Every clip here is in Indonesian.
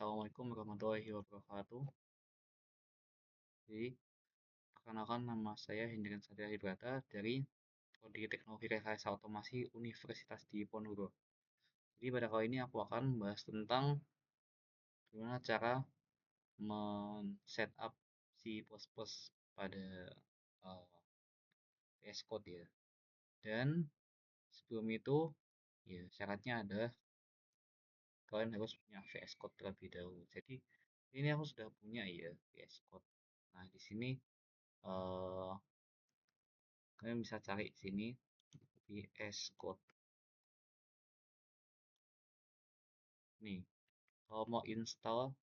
Assalamualaikum warahmatullahi wabarakatuh. Jadi, perkenalkan nama saya Hendrian Satria Hibrata dari Prodi Teknologi Rekayasa Otomasi Universitas Diponegoro. Jadi pada kali ini aku akan membahas tentang bagaimana cara men-setup si pos-pos pada VS Code ya. Dan sebelum itu, ya syaratnya adalah kalian harus punya VS Code terlebih dahulu. Jadi ini aku sudah punya ya VS Code. Nah di sini eh, kalian bisa cari sini VS Code. Nih, kalau mau install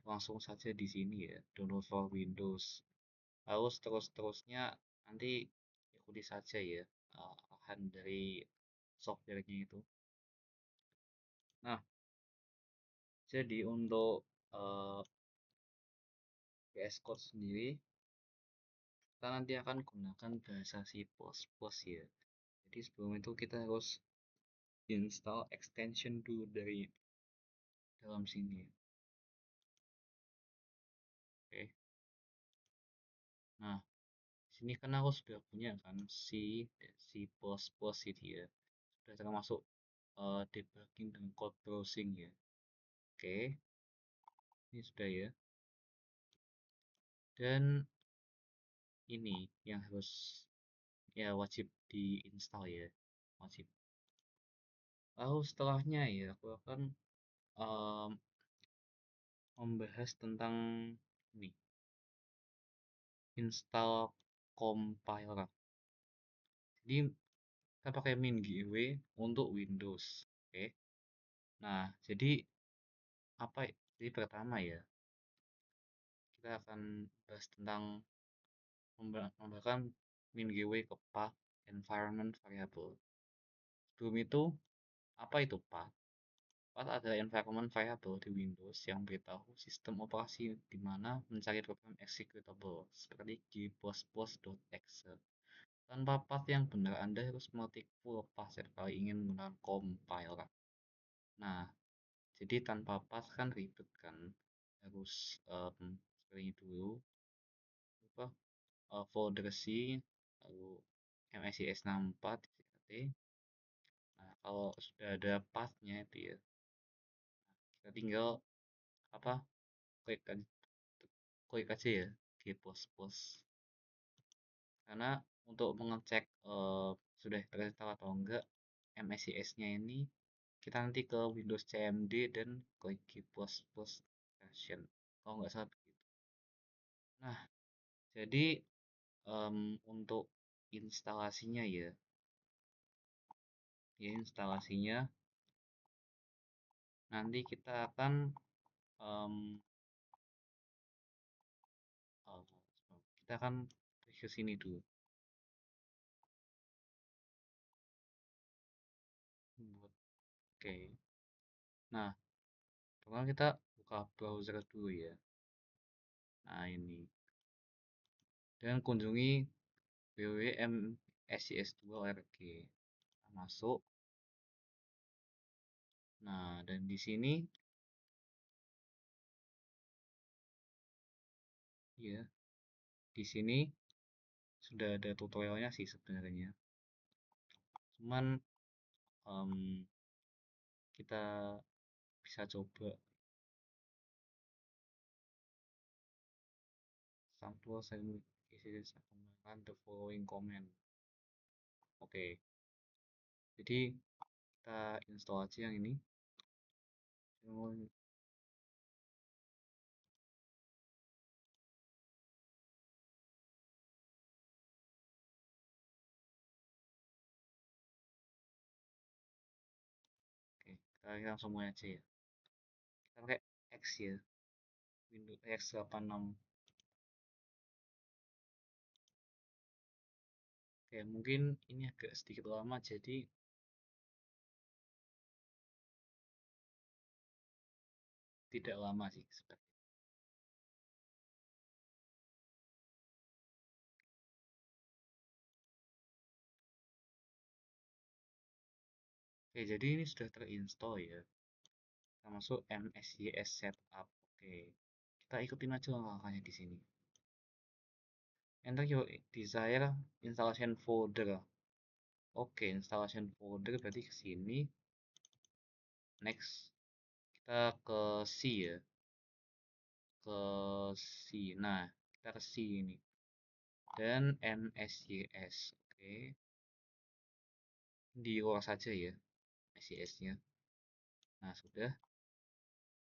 langsung saja di sini ya, download for Windows. Lalu terus-terusnya nanti ikuti saja ya arahan dari softwarenya itu. Nah, jadi untuk VS Code sendiri, kita nanti akan gunakan bahasa C++ ya. Jadi sebelum itu kita harus install extension dulu dari dalam sini. Oke. Nah, sini kan aku sudah punya kan C++ ini ya. Sudah termasuk debugging dan code browsing ya. Oke, ini sudah ya. Dan ini yang harus ya wajib diinstal ya, wajib. Lalu setelahnya ya aku akan em, membahas tentang ini install compiler. Jadi kita pakai MinGW untuk Windows. Oke. Nah, jadi apa? Jadi pertama ya kita akan bahas tentang membahas MinGW ke path environment variable. Sebelum itu, apa itu path? Path adalah environment variable di Windows yang beritahu sistem operasi di mana mencari program executable seperti g++.exe. Tanpa path yang benar, Anda harus mengetik full path sekali ingin menggunakan compiler. Nah, jadi tanpa path kan ribet kan, harus seperti ini dulu, apa folder C, lalu MSIS64, CRT. Nah, kalau sudah ada pathnya itu ya, kita tinggal apa klik klik aja ya G++. Karena untuk mengecek sudah terinstall atau enggak MSIS-nya ini, kita nanti ke Windows CMD dan klik G++ version. Kalau nggak salah begitu. Nah, jadi untuk instalasinya ya, instalasinya nanti kita akan em, eh, kita akan ke sini dulu. Oke. Nah, pertama kita buka browser dulu ya. Nah, ini. Dan kunjungi www.msis2.org. Nah, masuk. Nah, dan di sini ya, di sini sudah ada tutorialnya sih sebenarnya. Cuman kita bisa coba sample saya isi menggunakan the following command. Oke, jadi kita install aja yang ini. Oke, kita langsung mulai aja ya. Kita pakai X ya, Windows X86. Oke, mungkin ini agak sedikit lama, jadi tidak lama sih sebenarnya. Oke, jadi ini sudah terinstall ya. kita masuk MSYS setup. Oke, kita ikutin aja langkahnya di sini. Enter your desired installation folder. Oke, installation folder berarti ke sini. Next, kita ke C ya. Ke C. Nah, kita ke C ini. Dan MSYS. Oke. Di luar saja ya MSYS-nya. Nah, sudah.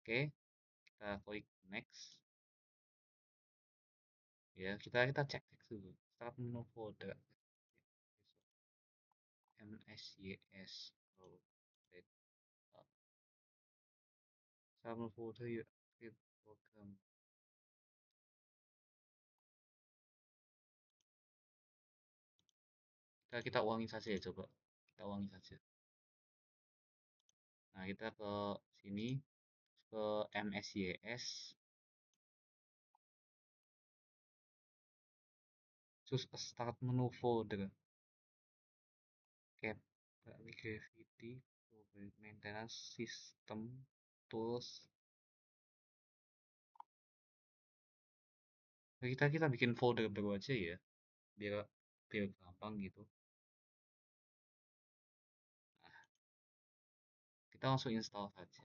Oke, kita klik next. Ya, kita cek dulu. Start menu folder. MSYS. Oh, start menu folder yuk. Create program. Kita ulangi saja ya, coba. Kita ulangi saja. Nah, kita ke sini, ke MSYS. Terus start menu folder. Cap, Gravity, maintenance, system, tools. Nah, kita bikin folder baru aja ya, biar biar gampang gitu. Nah, kita langsung install saja.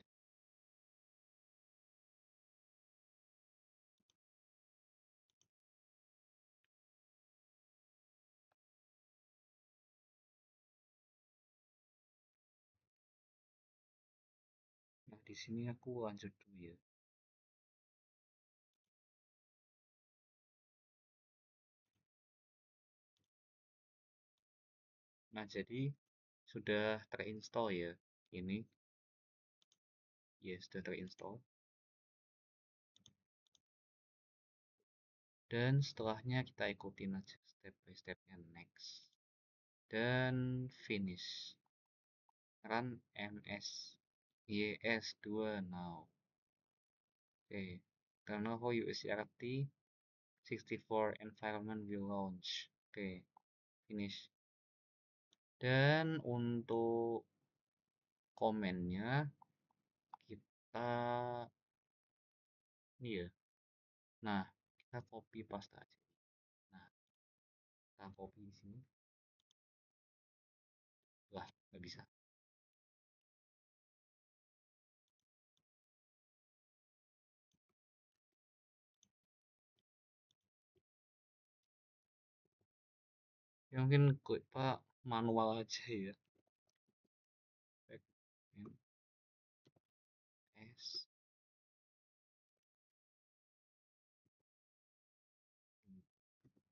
Nah, di sini aku lanjut dulu ya. Nah, jadi sudah terinstall ya. Ini ya sudah terinstall. Dan setelahnya kita ikutin aja step by stepnya, next dan finish. Run MSYS2 now. Oke, terminal for USRT 64 environment will launch. Oke, finish. Dan untuk komennya kita ini ya. Nah, kita copy paste aja. Nah, kita copy di sini. Wah, nggak bisa. Ya mungkin Pak manual aja ya. Back S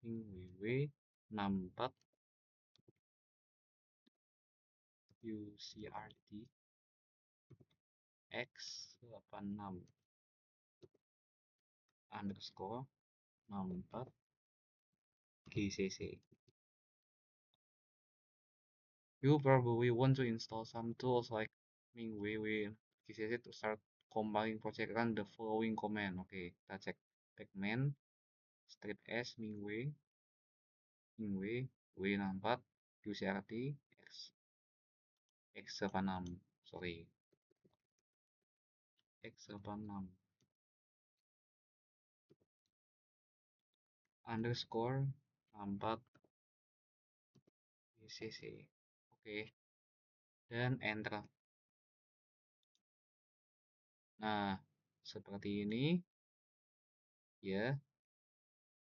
ww 64 UCRT X86 underscore 64 GCC. You probably want to install some tools like MingWei GCC to start compiling project. Run the following command. Oke, kita cek pacman strip s mingwei w64 UCRT x86 sorry x86 underscore 64 GCC. Oke, dan enter. Nah, seperti ini ya.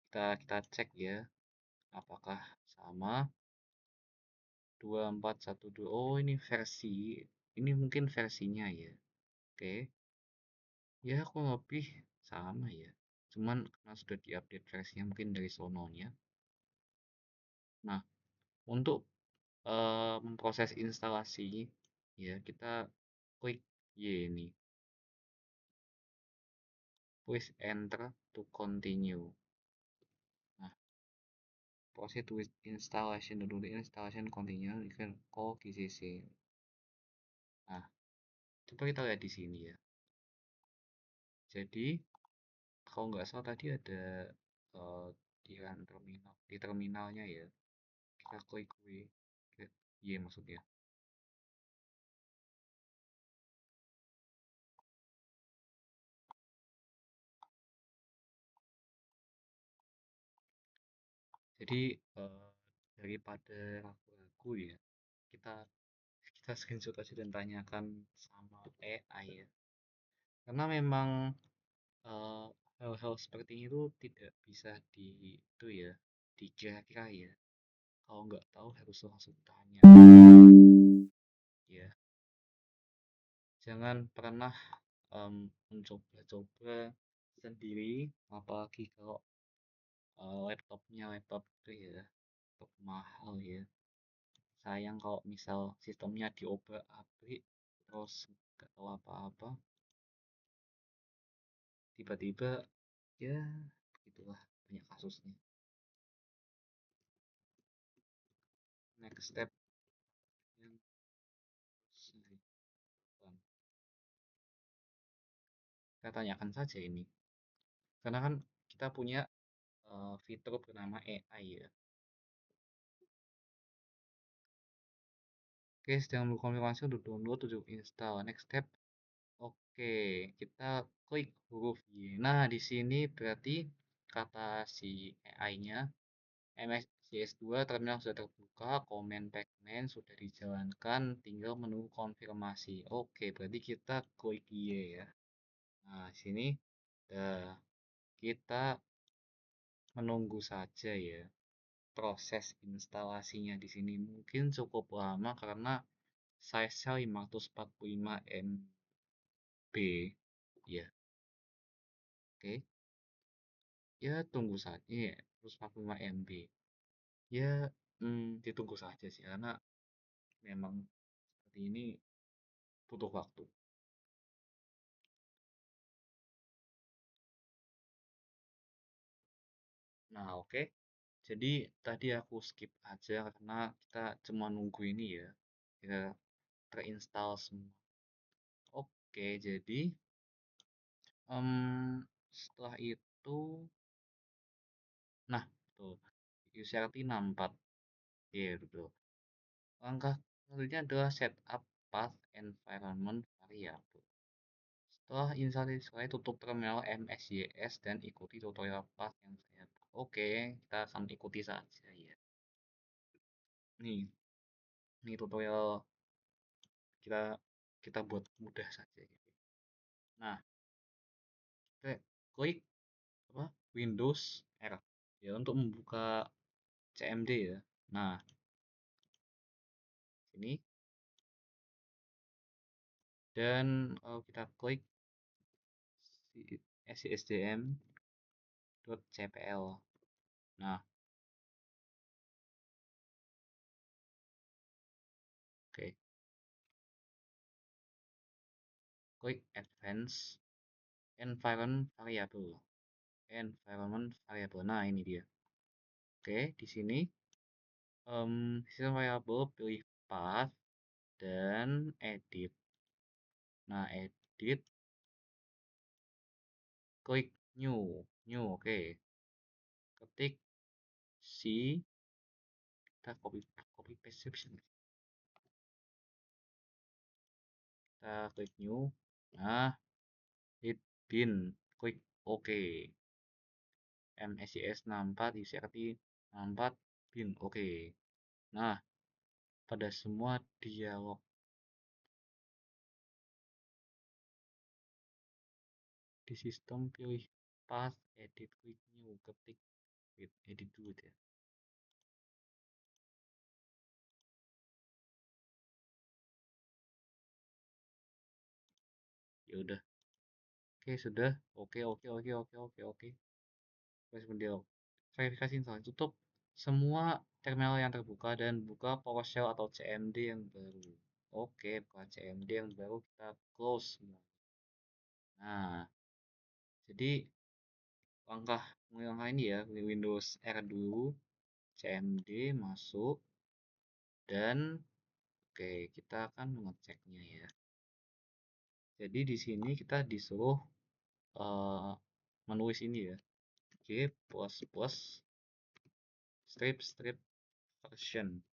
Kita cek ya apakah sama 2412. Oh, ini versi. Ini mungkin versinya ya. Oke. Ya, aku lebih sama ya. Cuman karena sudah diupdate versinya mungkin dari sononya. Nah, untuk memproses instalasi ya kita klik Y ini. Please enter to continue. Nah, proceed with installation dulu, installation continue, you can call GCC. Nah, coba kita lihat di sini ya. Jadi kalau nggak salah tadi ada di terminal, di terminalnya ya. Kita klik Y maksudnya. Jadi daripada ragu-ragu ya, kita kita screenshot aja dan tanyakan sama AI ya. Karena memang eh, hal-hal seperti itu tidak bisa itu ya, dikira-kira ya. Kalau nggak tahu harus langsung tanya. Ya, jangan pernah mencoba-coba sendiri, apalagi kalau laptopnya laptop itu ya, laptop mahal ya. Sayang kalau misal sistemnya diobrak-abrik terus nggak tahu apa-apa, tiba-tiba ya begitulah banyak kasusnya. Next step yang harus dilakukan, kita tanyakan saja ini, karena kan kita punya fitur bernama AI ya. Oke, sedang konfirmasi untuk download, untuk install. Next step, oke, kita klik huruf Y. Nah, di sini berarti kata si AI-nya, MSJS2 terminal sudah terbuka, komen pacman sudah dijalankan, tinggal menunggu konfirmasi. Oke, berarti kita klik Y ya. Nah, di sini kita menunggu saja ya. Proses instalasinya di sini mungkin cukup lama karena size-nya 545 MB ya. Oke, ya tunggu saja ya, 145 MB ya. Ditunggu saja sih karena memang seperti ini butuh waktu. Nah, oke. Jadi tadi aku skip aja karena kita cuma nunggu ini ya, ya terinstall semua. Oke, jadi setelah itu, nah tuh UCRT 64, iya betul. Langkah selanjutnya adalah setup path environment variable. Setelah installasi selesai, tutup terminal MSJS dan ikuti tutorial path yang saya buat. Oke, kita akan ikuti saja ya. Nih, ini tutorial kita kita buat mudah saja gitu. Nah, kita klik apa? Windows R ya untuk membuka CMD ya. Nah, sini dan kita klik sysdm.cpl. Nah, oke. Klik advance environment variable. Environment variable. Nah, ini dia. Oke, di sini sistem variable pilih path dan edit. Nah, edit, klik new. New, oke. Ketik C, kita copy paste bisa. Kita klik new. Nah, hit bin, klik OK. MSCS 64, UCRT 64, bin, oke. Nah, pada semua dialog di sistem pilih path, edit, klik new, ketik, edit dulu ya. Ya udah. Oke, sudah. Oke, oke, oke, oke, oke, oke. Terus dialog. Verifikasi installasi tutup semua terminal yang terbuka dan buka PowerShell atau CMD yang baru. Oke, buka CMD yang baru, kita close semua. Nah, jadi langkah ini ya, Windows R dulu, CMD masuk, dan oke, kita akan mengeceknya ya. Jadi di sini kita disuruh menulis ini ya, g plus plus strip version.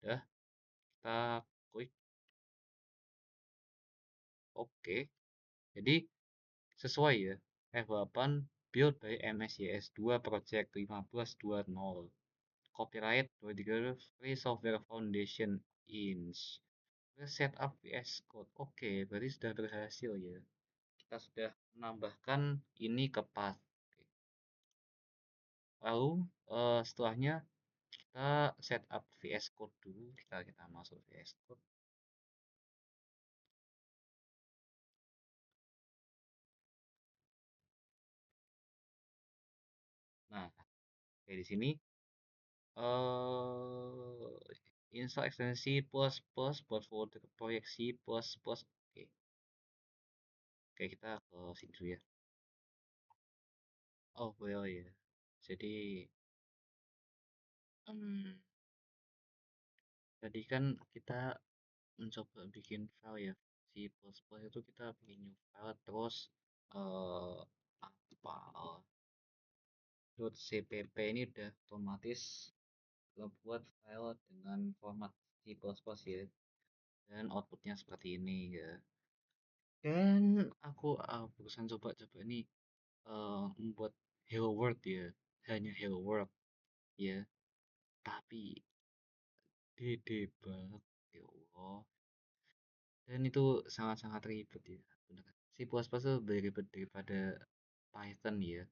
Udah, kita klik oke. Jadi sesuai ya, F8 built by MSYS2 Project 1520. Copyright Rodriguez Free Software Foundation Inc. Setup VS Code. Oke, berarti sudah berhasil ya. Kita sudah menambahkan ini ke path. Lalu setelahnya kita setup VS Code dulu. Kita masuk VS Code. Nah, kayak di sini install ekstensi plus plus buat folder proyeksi plus plus. Oke, kita ke sini dulu ya. Oh, well ya. Jadi tadi kan kita mencoba bikin file ya. Si plus plus itu kita bikin new file terus eh apa .cpp ini udah otomatis membuat file dengan format C++ ya, dan outputnya seperti ini ya. Dan aku berusaha coba-coba ini membuat hello world ya, hanya hello world ya, tapi debug ya Allah, dan itu sangat-sangat ribet ya benar. C++ itu lebih ribet daripada Python ya,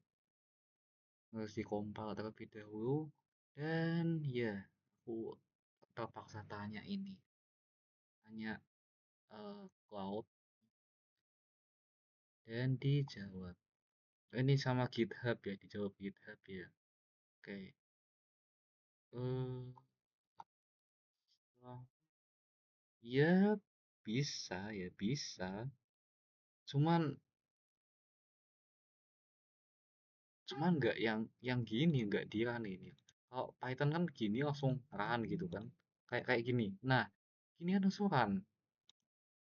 harus dikompil terlebih dahulu. Dan ya, aku terpaksa tanya ini, tanya cloud, dan dijawab. Ini sama GitHub ya, dijawab GitHub ya. Oke. Eh, ya bisa ya bisa. Cuman cuman nggak yang gini, nggak di run ini. Kalau Python kan gini langsung run gitu kan. Kayak kayak gini. Nah, gini kan langsung run.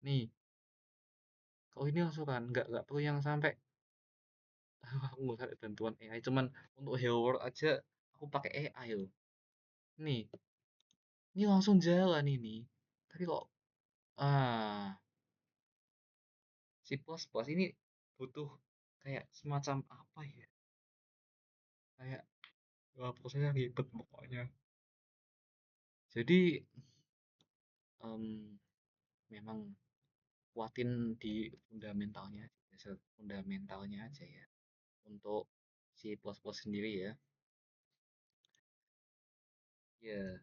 Nih, kalau ini langsung run, nggak perlu yang sampai aku nggak ada bantuan AI. Cuman untuk Hello World aja aku pakai AI loh. Nih, ini langsung jalan ini. Tapi kok si plus ini butuh kayak semacam apa ya, kayak prosesnya ribet pokoknya. Jadi em, memang kuatin di fundamentalnya, dasar fundamentalnya aja ya untuk si plus sendiri ya. Ya,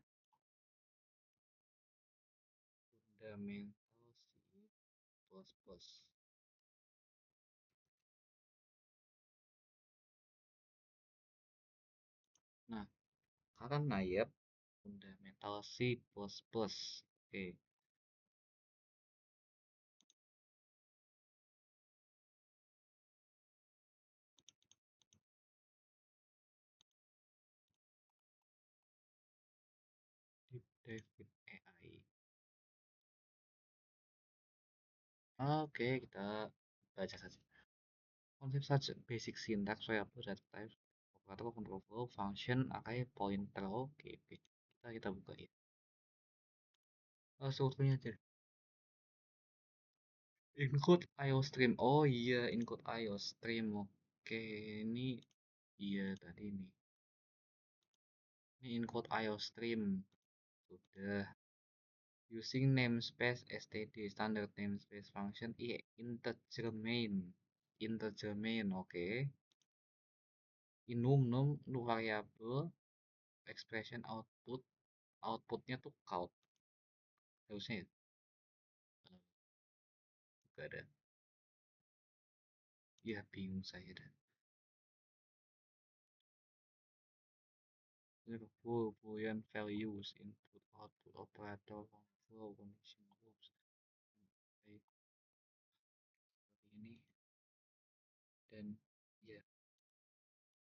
fundamental si plus. Nah, karena ya fundamental C++. Oke, deep dive with AI. Oke, kita baca saja. Konsep saja basic syntax, variable, data type, operator, control flow, function, array, pointer. Oke, oke. Kita buka ya. Strukturnya aja. Include IO stream. Oh iya, include IO stream. Oke, ini iya tadi nih. Ini include IO stream. Sudah. Using namespace std standard namespace function integer main. Integer main, oke. Enum num nu variable expression output, outputnya tuh count harusnya ya. Gak ada ya, bingung saya dah. Full boolean values input output operator flow condition groups. Baik, seperti ini. Dan ya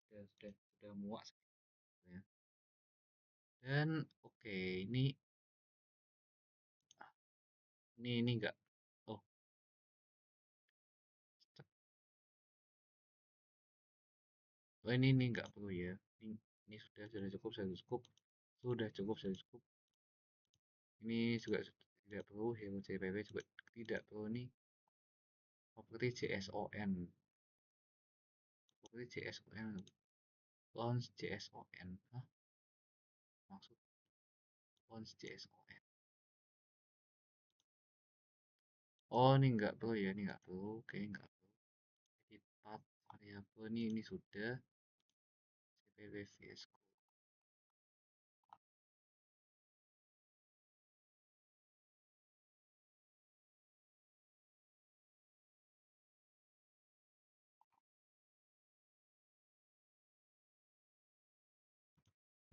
sudah muak sebenarnya. Dan oke, ini enggak. Oh, ini enggak perlu ya. Ini sudah cukup, sudah cukup. Ini juga tidak perlu, hero CPP juga tidak perlu. Ini properti JSON. Ini JSON, launch JSON. Hah? Maksud launch JSON. Oh, ini nggak perlu ya, ini nggak perlu. Oke, nggak perlu. Edit path variabel ini sudah. cpp vs code.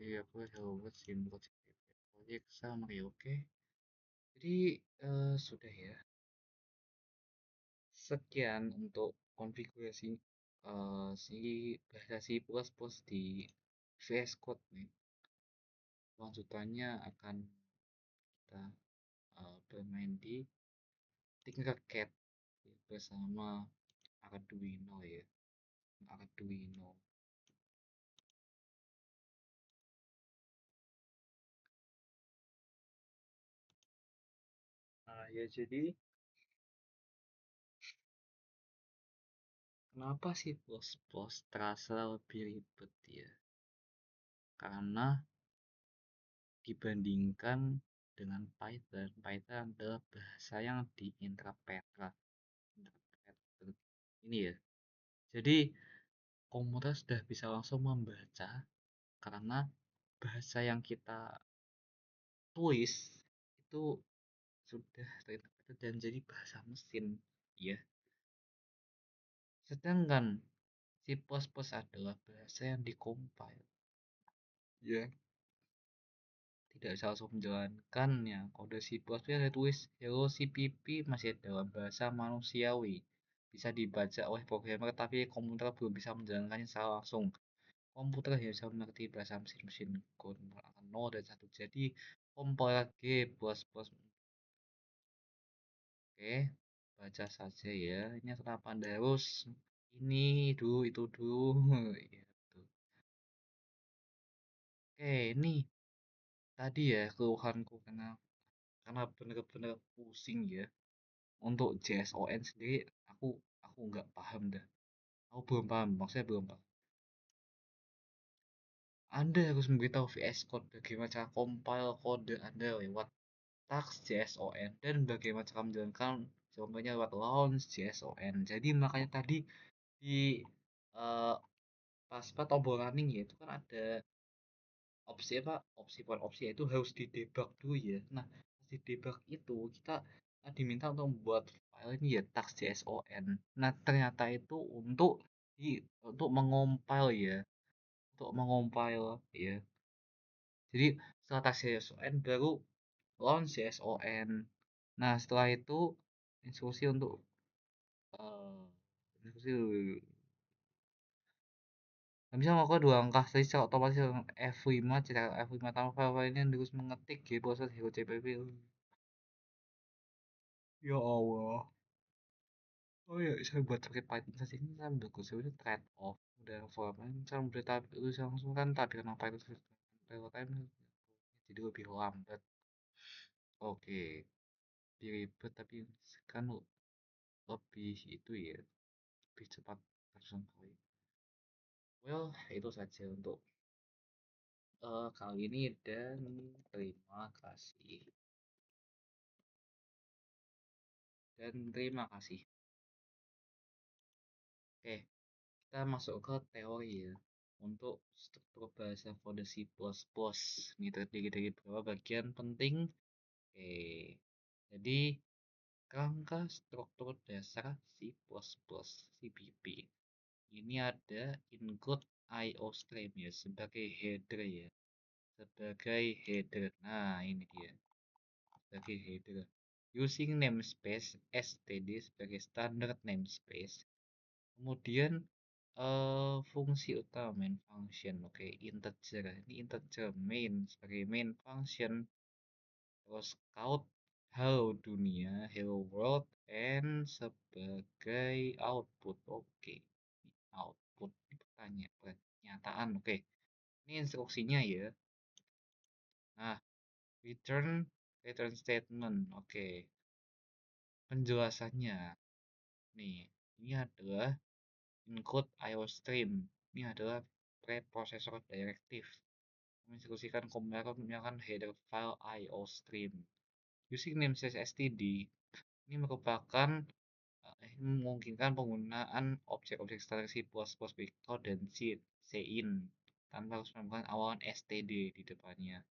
Variabel hello world symbol cpp project summary. Oke. Jadi sudah ya. Sekian untuk konfigurasi si bahasa C++ di VS Code nih. Lanjutannya akan kita bermain di Tinkercad bersama Arduino ya. Arduino. Nah, ya jadi kenapa sih plus terasa lebih ribet ya? Karena dibandingkan dengan Python, Python adalah bahasa yang diinterpret ini ya. Jadi komputer sudah bisa langsung membaca karena bahasa yang kita tulis itu sudah terinterpret dan jadi bahasa mesin ya. Sedangkan C++ adalah bahasa yang dikompil ya, tidak bisa langsung menjalankannya. Kode C++ saya tulis hello CPP masih dalam bahasa manusiawi, bisa dibaca oleh programmer tapi komputer belum bisa menjalankannya secara langsung. Komputer hanya bisa mengerti bahasa mesin-mesin kode menggunakan 0 dan 1. Jadi compiler G++. Oke, baca saja ya. Ini kenapa Anda harus ini dulu itu dulu gitu. Oke, ini tadi ya keluhanku karena bener-bener pusing ya. Untuk JSON sendiri aku nggak paham dah. Aku belum paham, maksudnya belum paham. Anda harus memberitahu VS Code bagaimana cara compile kode Anda lewat task JSON dan bagaimana cara menjalankan contohnya lewat launch JSON. Jadi makanya tadi di uh, pas tombol running ya itu kan ada opsi apa opsi bukan opsi ya, itu harus di debug dulu ya. Nah pas di debug itu kita diminta untuk membuat file ini ya task.json. Nah ternyata itu untuk mengompil ya, untuk mengompil ya. Jadi setelah task.json baru launch JSON. Nah setelah itu instruksi untuk instruksi bisa melakukan dua langkah tadi secara otomatis F5 cetak F5 tanpa file ini terus mengetik di proses hero CPP. Ya Allah. Oh ya, saya buat pakai Python saja ini kan bagus. Ini trade off. Udah format saya berita itu langsung kan tapi kenapa itu real time jadi lebih lambat. Oke, lebih ribet tapi kan lebih itu ya, lebih cepat terjangkau. Well, itu saja untuk kali ini dan terima kasih. Dan terima kasih. Oke, kita masuk ke teori ya. Untuk struktur bahasa kode C++. Ini terdiri dari beberapa bagian penting. Oke, jadi kerangka struktur dasar C++, CPP. Ini ada include IO stream ya, sebagai header ya. Sebagai header. Nah, ini dia. Sebagai header. Using namespace std sebagai standard namespace. Kemudian fungsi utama main function. Oke, integer. Ini integer main sebagai main function. Terus count hello dunia, hello world, and sebagai output. Oke, output pernyataan. Oke, ini instruksinya ya. Nah, return statement. Oke, penjelasannya. Nih, ini adalah include IO-Stream. Ini adalah preprosesor directive menginstruksikan kompiler menyalakan header file IO-Stream. Using namespace std, ini merupakan memungkinkan penggunaan objek-objek standar C++ Vector dan Cin tanpa harus menambahkan awalan std di depannya.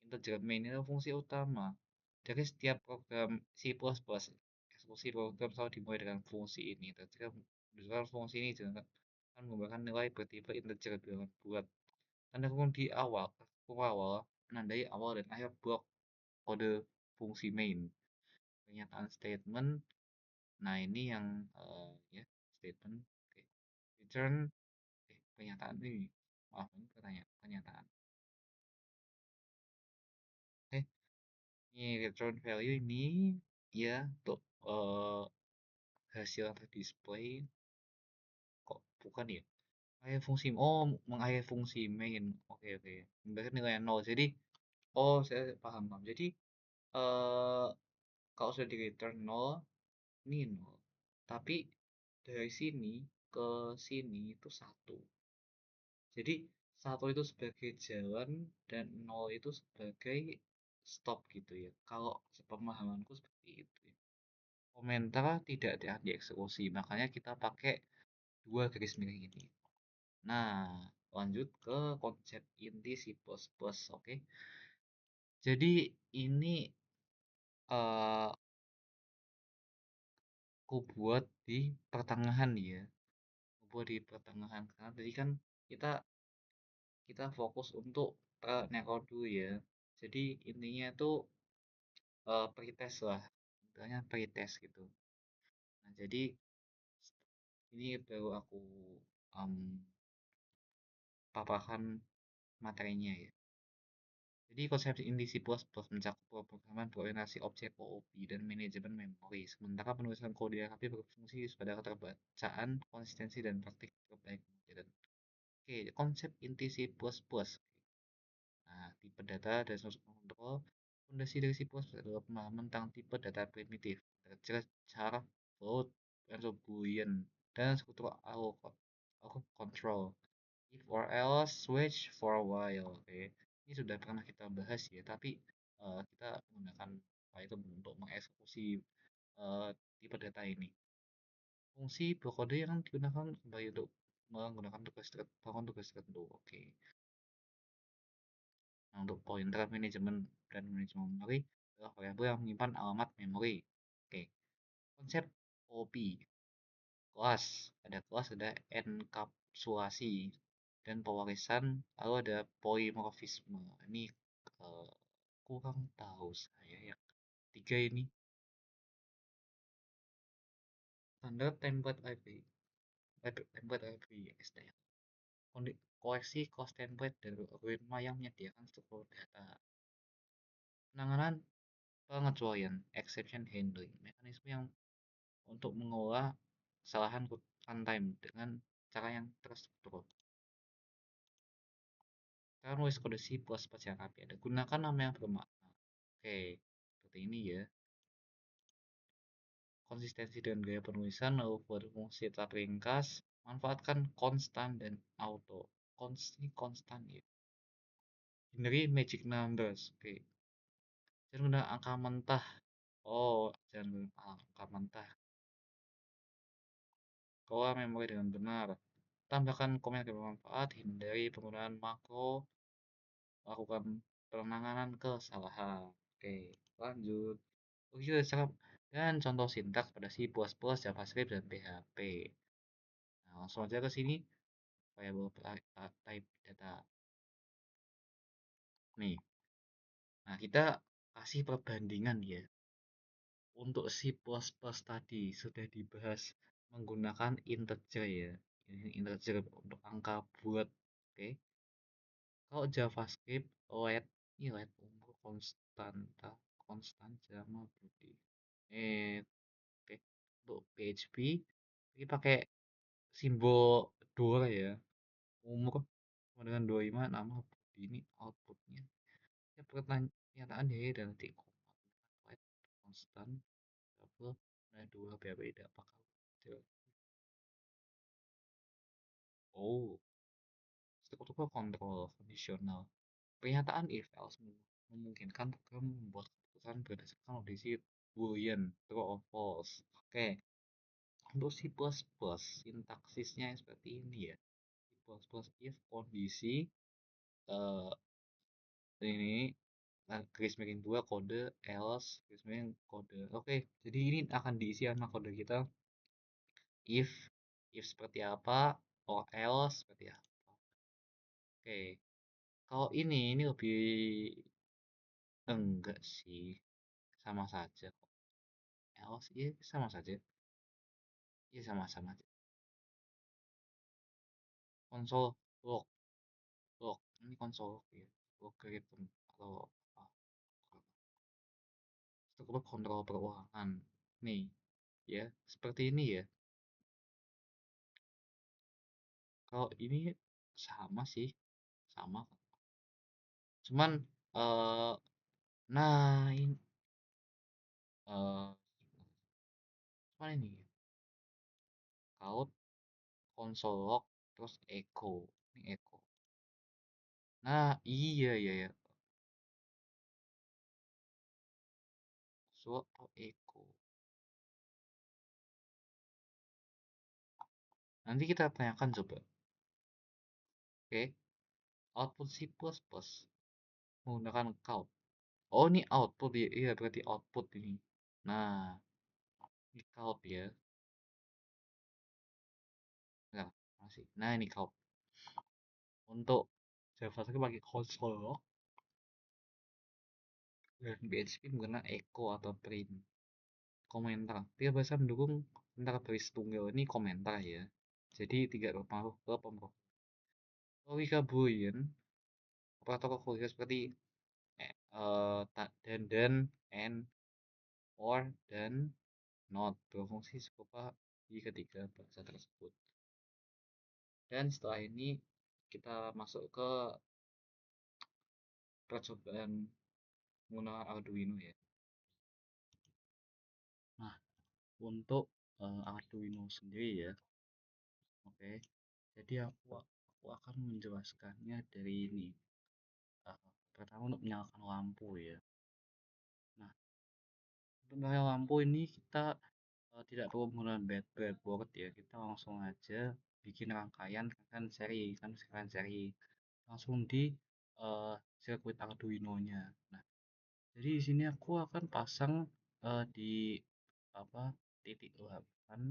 Integer main itu fungsi utama dari setiap program C++. Eksekusi program selalu dimulai dengan fungsi ini. Ketika menunjukkan fungsi ini akan menggunakan nilai bertipe integer bilangan bulat. Tanda kurung di awal, kurung awal menandai awal dan akhir blok kode fungsi main. Pernyataan statement. Nah, ini yang ya statement. Oke. Return pernyataan ini. Maaf, ini pernyataan. Oke. Ini return value ini ya untuk hasil terdisplay kok bukan ya? Mengakhiri fungsi mengakhiri fungsi main. Oke, oke. Berarti nilai 0. Jadi saya paham, paham. Jadi eh kalau sudah di return 0, ini 0. Tapi dari sini ke sini itu 1. Jadi 1 itu sebagai jalan dan 0 itu sebagai stop gitu ya. Kalau sepemahamanku seperti itu ya. Komentar tidak dieksekusi, makanya kita pakai dua garis miring ini. Nah, lanjut ke konsep inti C++, oke. Jadi ini uh, aku buat di pertengahan ya. Aku buat di pertengahan karena tadi kan kita kita fokus untuk neko dulu ya. Jadi intinya itu pretest lah, intinya pretest gitu. Nah, jadi ini baru aku um, paparkan materinya ya. Jadi konsep inti C++ mencakup pemrograman berorientasi objek OOP dan manajemen memori, sementara penulisan kode yang rapi berfungsi pada keterbacaan, konsistensi, dan praktik terbaik modern. Oke, konsep inti C++. Nah, tipe data dan struktur kontrol. Fondasi dari C++ adalah pemahaman tentang tipe data primitif, cara float, atau boolean, dan struktur output control. If or else, switch for a while. Oke, ini sudah pernah kita bahas ya, tapi kita menggunakan itu untuk mengeksekusi uh, tipe data ini. Fungsi blok yang digunakan kembali untuk menggunakan tugas tertentu. Oke. Nah, untuk pointer manajemen dan manajemen memori adalah variabel yang menyimpan alamat memori. Oke. Konsep OP. Kelas. Ada kelas, ada enkapsulasi dan pewarisan, lalu ada polimorfisme. Ini kurang tahu saya yang ketiga ini. Standar template library. Template library STL. Koleksi kelas template dari algoritma yang menyediakan struktur data. Penanganan pengecualian, exception handling, mekanisme yang untuk mengolah kesalahan runtime dengan cara yang terstruktur. Cara nulis kode C++ yang rapi ada. Gunakan nama yang bermakna. Oke, seperti ini ya. Konsistensi dan gaya penulisan, lalu buat fungsi tetap ringkas, manfaatkan konstan dan auto. Ini konstan ya. Hindari magic numbers. Oke. Jangan gunakan angka mentah. Oh, jangan gunakan angka mentah. Kelola memori dengan benar. Tambahkan komen yang bermanfaat, hindari penggunaan makro, lakukan penanganan kesalahan. Oke, lanjut. Oke, cakap. Dan contoh sintaks pada C++, JavaScript, dan PHP. Nah, langsung aja ke sini. Variable type data. Nih. Nah, kita kasih perbandingan ya. Untuk C++ tadi sudah dibahas menggunakan integer ya. Ini integer untuk angka bulat. Oke. Kalau JavaScript, let umur konstan sama body. Oke. Untuk PHP, ini pakai simbol door ya. Umur sama dengan 25, nama body ini outputnya. Ya, pernyataan dia dan nanti koma. Let konstan double, nah dua biar beda apakah Oh, struktur kontrol kondisional. Pernyataan if else memungkinkan program membuat keputusan berdasarkan kondisi Boolean, true or false. Oke, untuk C++, sintaksisnya seperti ini ya. C++ if kondisi eh, ini garis miring 2 kode else garis miring kode. Oke, jadi ini akan diisi sama kode kita if seperti apa or else seperti apa. Oke, kalau ini lebih enggak sih, sama saja kok. Else iya sama saja, iya sama-sama aja. Konsol log log ini konsol log ya, logarithm atau apa, struktur kontrol perulangan nih ya, seperti ini ya. Kalau ini sama sih, sama, cuman nah ini eh cuman ini kaut konsol log terus echo, ini echo. Nah iya iya ya, so atau echo. Nanti kita tanyakan coba. Oke, output C++ menggunakan count. Oh ini output ya, iya berarti output ini. Nah ini count ya, enggak masih. Nah ini count. Untuk JavaScript pakai console log dan PHP menggunakan echo atau print. Komentar. Tiga bahasa mendukung antara baris tunggal ini komentar ya. Jadi tidak berpengaruh ke pemrograman. Logika Boolean, operator logika seperti dan, and, or, dan, not berfungsi serupa di ketiga bahasa tersebut. Dan setelah ini kita masuk ke percobaan menggunakan Arduino ya. Nah, untuk Arduino sendiri ya, oke. Jadi aku akan menjelaskannya dari ini. Uh, Pertama untuk menyalakan lampu ya. Nah, untuk menyalakan lampu ini kita tidak perlu menggunakan breadboard ya. Kita langsung aja bikin rangkaian seri langsung di sirkuit Arduino-nya. Nah, jadi di sini aku akan pasang di apa titik 8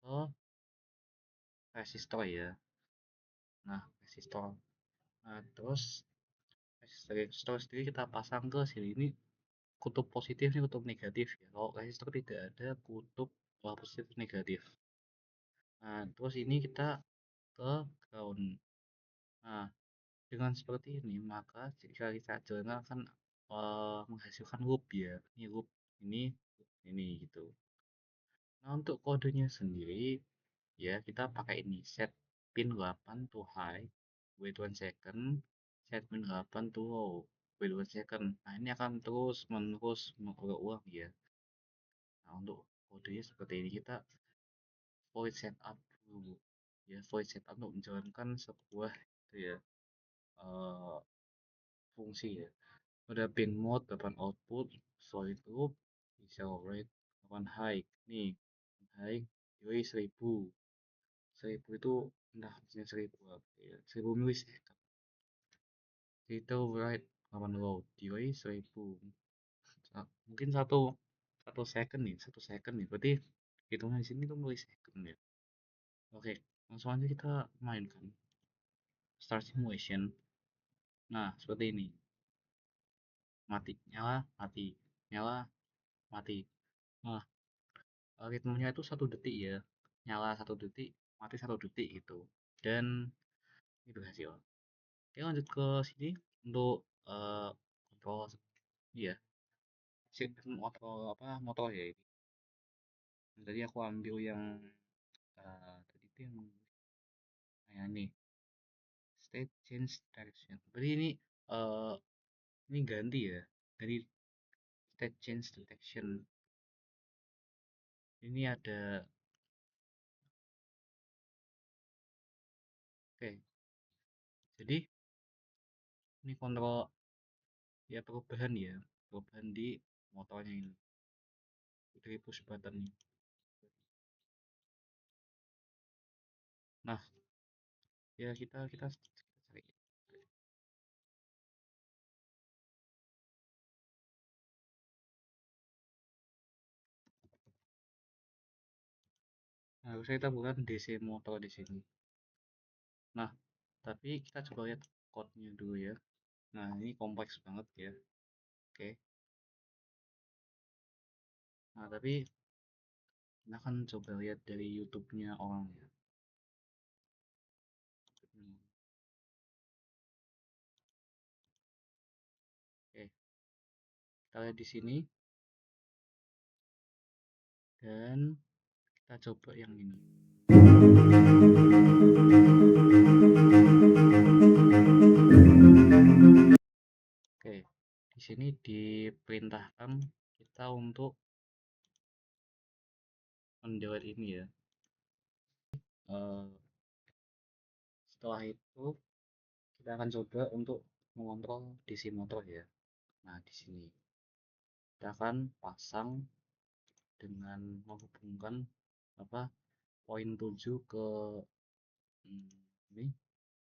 ke resistor ya. Nah, resistor. Nah, terus resistor sendiri kita pasang ke sini. Ini kutub positif ini kutub negatif ya. Kalau resistor tidak ada kutub positif negatif. Nah, terus ini kita ke ground. Nah, dengan seperti ini maka jika kita jalankan akan menghasilkan loop ya. Ini loop ini gitu. Nah, untuk kodenya sendiri ya kita pakai ini set pin 8 to high wait 1 second, set pin 8 to low wait 1 second. Nah, ini akan terus menerus mengulang ya. Nah, untuk kodenya seperti ini kita void setup dulu ya, void setup untuk menjalankan sebuah itu ya fungsi ya. Ada pin mode 8 output solid loop bisa rate 8 high nih, high delay 1000 itu nah maksudnya 1000 apa ya, 1000 milisecond. Kita write 8 low delay 1000, mungkin satu second nih, berarti hitungan di sini tuh milisecond ya. Oke, langsung aja kita mainkan start simulation. Nah seperti ini, mati nyala mati nyala mati. Nah ritmenya itu 1 detik ya, nyala 1 detik mati 1 detik gitu, dan ini berhasil. Oke, lanjut ke sini untuk kontrol ya, sistem motor apa motor ya ini. Tadi aku ambil yang tadi itu yang kayak nih state change direction. Berarti ini ganti ya dari state change detection. Ini ada Oke, jadi ini kontrol ya perubahan di motornya ini dari push button. Nah, ya kita cari. Nah, harusnya kita bukan DC motor di sini. Nah, tapi kita coba lihat code-nya dulu ya. Nah, ini kompleks banget ya. Oke. Nah, tapi kita akan coba lihat dari YouTube-nya orang ya. Hmm, Oke, kita lihat di sini dan kita coba yang ini. Oke, di sini diperintahkan kita untuk menjawab ini ya. Eh, Setelah itu kita akan coba untuk mengontrol DC motor ya. Nah, di sini kita akan pasang dengan menghubungkan apa poin 7 ke ini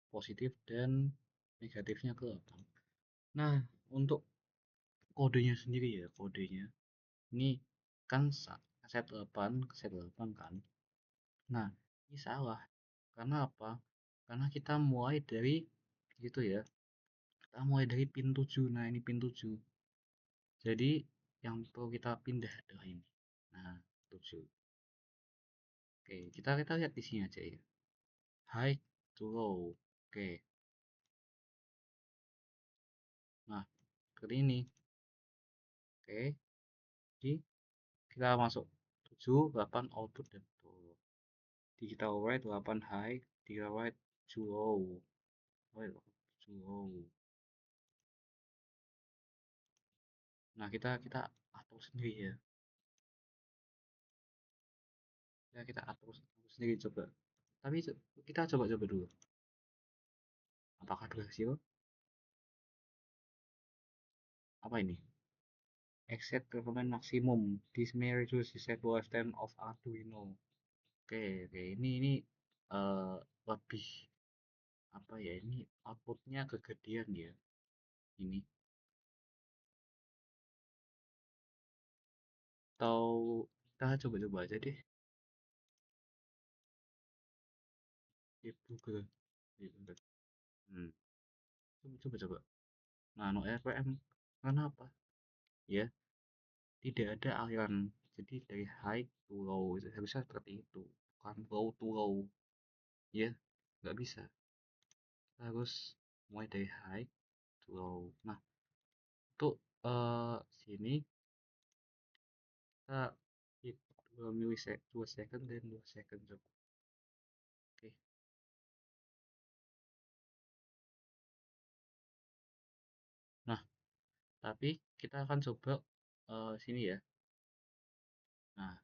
positif dan negatifnya ke 8. Nah, untuk kodenya sendiri ya, kodenya ini kan set 8 ke set 8 kan. Nah, ini salah. Karena apa? Karena kita mulai dari gitu ya. Kita mulai dari pin 7. Nah, ini pin 7. Jadi, yang perlu kita pindah adalah ini. Nah, 7. Oke, kita lihat di sini aja ya. High to low. Oke. Nah, seperti ini. Oke. Jadi, kita masuk 7, 8 output dan tuh. Digital write 8 high, digital write 2 low. Write 2 low. Nah, kita atur sendiri ya. Ya, kita atur sendiri coba. Tapi kita coba-coba dulu. Apakah berhasil? Apa ini? Exceed performance maximum. This may reduce the cycle lifetime of Arduino. Oke, ini lebih apa ya? Ini outputnya kegedean ya. Ini atau kita coba-coba aja deh di Google. Di Google. Hmm. Coba-coba. Nah, no RPM kenapa? Ya, tidak ada aliran. Jadi dari high to low itu harusnya seperti itu, bukan low to low. Ya, nggak bisa. Kita harus mulai dari high to low. Nah, untuk sini kita hit 2 milisecond, 2 second dan 2 second coba. Oke. Nah, tapi kita akan coba sini ya. Nah,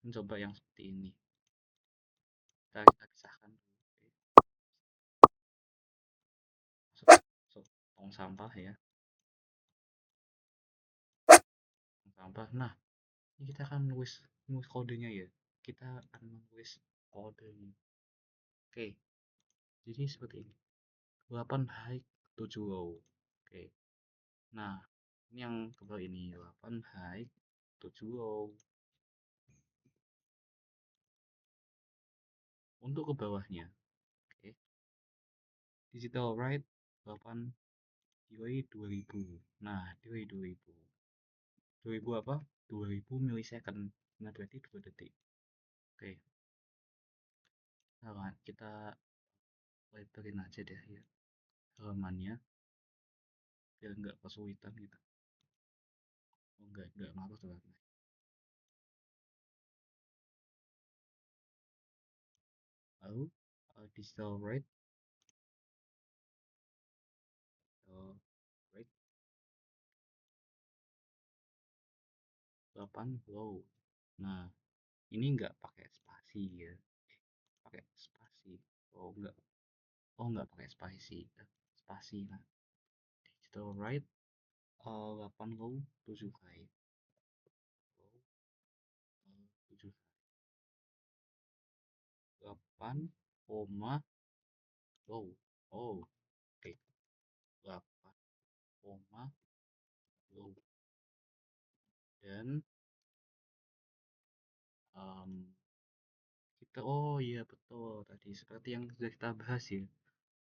mencoba yang seperti ini. Kita pisahkan dulu. Oke. Masuk tong sampah ya. Tong sampah. Nah, ini kita akan nulis kodenya ya. Kita akan menulis kodenya. Oke. Jadi seperti ini. 8 high 7 low. Oke. Nah, ini yang kebawah ini 8 high 7 low. Untuk ke bawahnya. Oke. Digital write 8 delay 2000. Nah, delay 2000. 2000 apa? 2000 milisecond. Nah, berarti 2 detik. Oke. Nah, kita lebarin aja deh ya halamannya biar nggak kesulitan gitu. Oh, enggak ngaruh tuh. Lalu digital write write 8 low. Nah, ini nggak pakai spasi ya. Pakai spasi. Oh enggak, oh enggak pakai spasi, spasi. Nah, digital right, 8 low, 7 high. Low, 7 high. 8, koma, low. Oh, oke. 8, koma, low. Dan kita, oh iya betul, tadi seperti yang sudah kita bahas ya.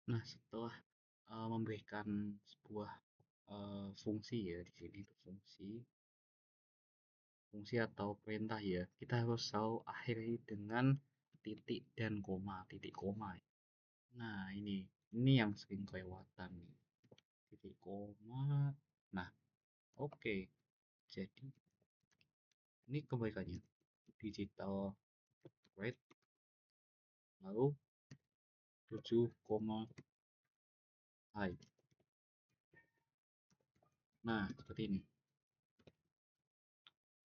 Nah, setelah memberikan sebuah fungsi ya, di sini itu fungsi, fungsi atau perintah ya, kita harus selalu akhiri dengan titik dan koma, titik koma. Nah, ini yang sering kelewatan nih, titik koma. Nah, oke. Jadi ini kebaikannya digital rate lalu 7, high. Nah, seperti ini.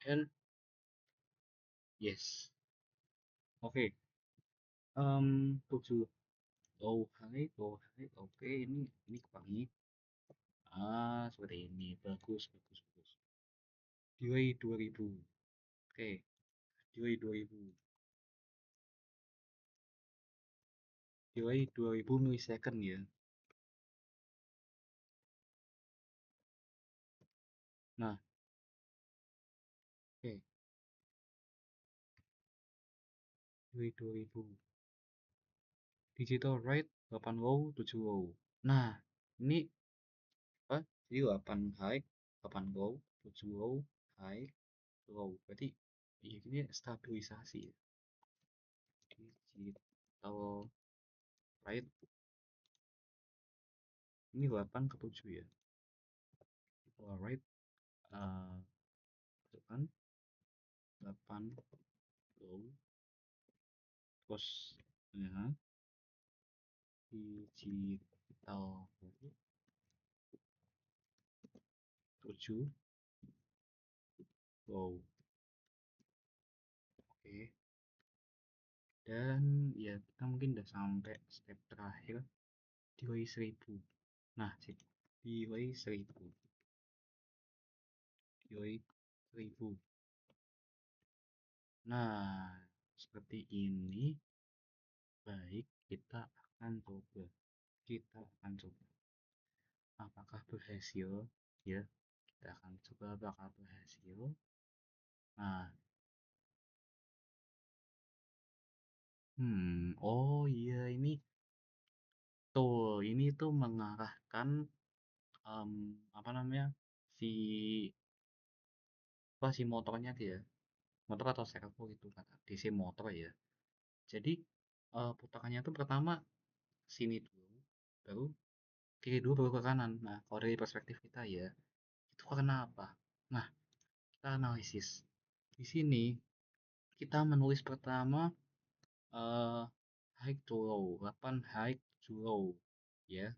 And yes. Oke. 7 low high. Oke, ini kepangi. Seperti ini. Bagus, bagus, bagus. Delay 2000. Oke, delay 2000. Delay 2000 milisecond ya. Nah, oke. Delay 2000. Digital rate 8 low, 7 low. Nah, ini apa? Jadi 8 high, 8 low, 7 low, high, low. Berarti ini stabilisasi ya. Digital rate ini 8 ke 7 ya. Digital rate masukkan 8 low, terus ya, digital 7 low. Oke, dan ya kita mungkin udah sampai step terakhir di way 1000. Nah, di way 1000, di way 1000. Nah, seperti ini. Baik, kita akan coba apakah berhasil ya, kita akan coba apakah berhasil. Nah, oh iya, ini tuh mengarahkan apa namanya, si si motornya dia, motor atau servo itu kan DC motor ya. Jadi putarannya tuh pertama sini dulu, baru kiri dulu, baru ke kanan. Nah, kalau dari perspektif kita ya, itu karena apa? Nah, kita analisis di sini. Kita menulis pertama eh high to low, 8 high to low ya.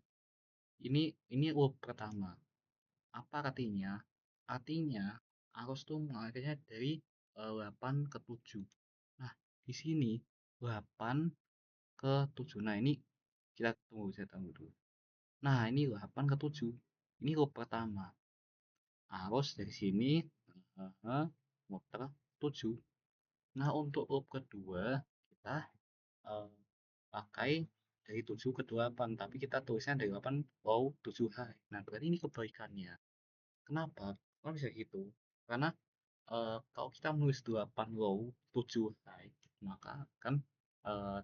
Ini loop pertama. Apa artinya? Artinya arus tuh mengalirnya dari 8 ke 7. Nah, di sini 8 ke 7. Nah, ini saya tunggu dulu. Nah, ini 8 ke 7. Ini loop pertama. Arus dari sini muter 7. Nah, untuk loop kedua kita eh, pakai dari 7 ke 8, tapi kita tulisnya dari 8 low, 7 high. Nah, berarti ini kebaikannya. Kenapa? Kok bisa gitu? Karena kalau kita menulis 8 low, 7 high, maka kan eh,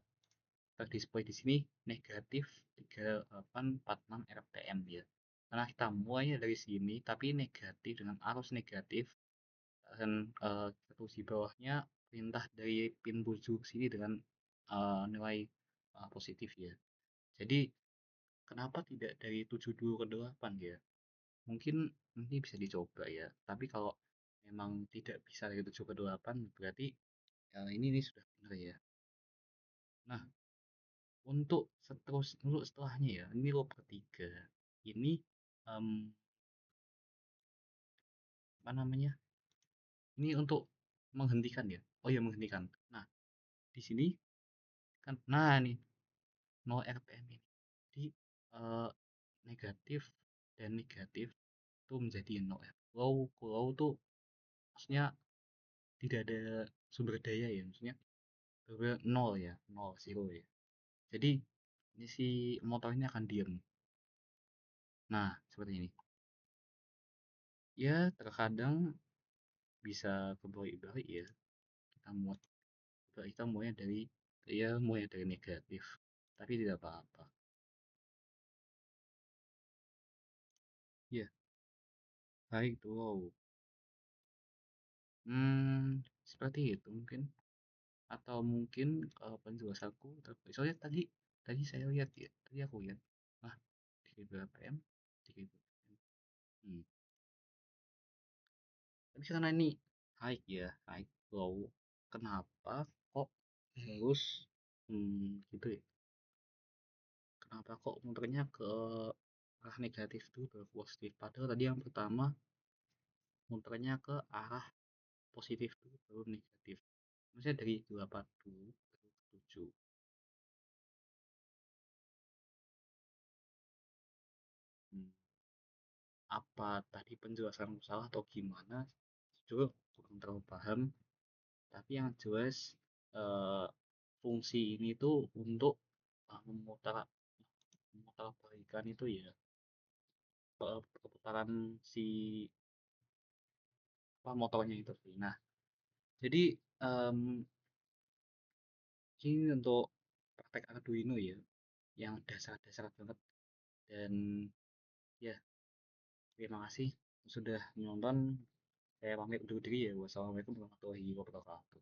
terdisplay di sini negatif 3846 RPM ya. Karena kita mulainya dari sini, tapi negatif dengan arus negatif, dan terus di bawahnya perintah dari pin 7 sini dengan nilai positif ya. Jadi kenapa tidak dari 7 dulu ke 8 ya? Mungkin nanti bisa dicoba ya. Tapi kalau memang tidak bisa dari 7 ke 8, berarti ini sudah benar ya. Nah, untuk setelahnya ya, ini loop ketiga. Ini em, apa namanya? Ini untuk menghentikan ya. Oh ya, menghentikan. Nah, di sini kan, nah nih 0 RPM ini. Jadi eh, negatif dan negatif itu menjadi 0 ya. Low tuh maksudnya tidak ada sumber daya ya, maksudnya bener nol ya, nol zero ya. Jadi ini si motor ini akan diam. Nah, seperti ini. Ya, terkadang bisa kebalik-balik ya. Kita mau kita mulai dari mulai dari negatif, tapi tidak apa-apa. Ya, baik tuh. Wow. Seperti itu mungkin. Atau mungkin penjelasanku, soalnya tadi tadi saya lihat ya, tadi aku lihat, ah, 3000 rpm, 3000 rpm. Hmm. Tapi karena ini high ya, high low, kenapa kok harus gitu ya? Kenapa kok muternya ke arah negatif tuh ke positif? Padahal tadi yang pertama muternya ke arah positif tuh baru negatif. Maksudnya dari 8 dulu ke 7. Hmm. Apa tadi penjelasan salah atau gimana? Jujur kurang terlalu paham. Tapi yang jelas eh, fungsi ini tuh untuk memutar memutar balikan itu ya perputaran si apa motornya itu sih. Nah, jadi em, ini untuk praktek Arduino ya, yang dasar-dasar banget. Dan ya, terima kasih sudah menonton. Saya pamit undur diri ya. Wassalamualaikum warahmatullahi wabarakatuh.